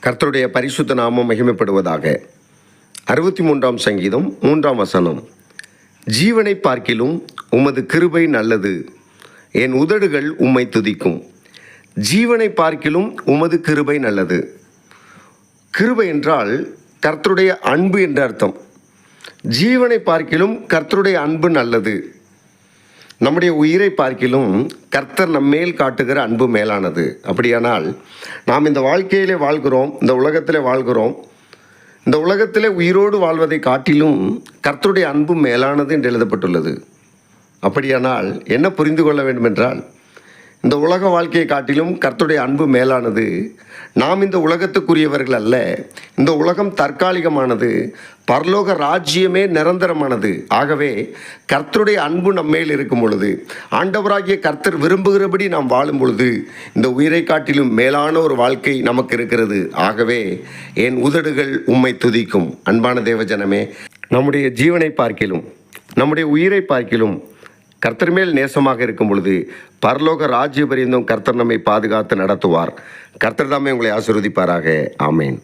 கர்த்தருடைய பரிசுத்த நாமம் மகிமைப்படுவதாக. 63ஆம் சங்கீதம் 3ஆம் வசனம். ஜீவனை பார்க்கிலும் உமது கிருபை நல்லது, என் உதடுகள் உம்மை துதிக்கும். ஜீவனை பார்க்கிலும் உமது கிருபை நல்லது. கிருபை என்றால் கர்த்தருடைய அன்பு என்ற அர்த்தம். ஜீவனை பார்க்கிலும் கர்த்தருடைய அன்பு நல்லது. நம்முடைய உயிரை பார்க்கிலும் கர்த்தர் நம்மேல் காட்டுகிற அன்பு மேலானது. அப்படியானால் நாம் இந்த வாழ்க்கையிலே வாழ்கிறோம், இந்த உலகத்திலே வாழ்கிறோம். இந்த உலகத்திலே உயிரோடு வாழ்வதை காட்டிலும் கர்த்தருடைய அன்பு மேலானது என்று எழுதப்பட்டுள்ளது. அப்படியானால் என்ன புரிந்து கொள்ள வேண்டும் என்றால், இந்த உலக வாழ்க்கையை காட்டிலும் கர்த்தருடைய அன்பு மேலானது. நாம் இந்த உலகத்துக்குரியவர்கள் அல்ல. இந்த உலகம் தற்காலிகமானது, பரலோக ராஜ்யமே நிரந்தரமானது. ஆகவே கர்த்தருடைய அன்பு நம்மேல் இருக்கும் பொழுது, ஆண்டவராகிய கர்த்தர் விரும்புகிறபடி நாம் வாழும் பொழுது, இந்த உயிரை காட்டிலும் மேலான ஒரு வாழ்க்கை நமக்கு இருக்கிறது. ஆகவே என் உதடுகள் உம்மை துதிக்கும். அன்பான தேவஜனமே, நம்முடைய ஜீவனை பார்க்கிலும் நம்முடைய உயிரை பார்க்கிலும் கர்த்தர் மேல் நேசமாக இருக்கும் பொழுது பரலோக ராஜ்ய பரியந்தம் கர்த்தர் நம்மை பாதுகாத்து நடத்துவார். கர்த்தர் தாமே உங்களை ஆசீர்வதிப்பாராக. ஆமேன்.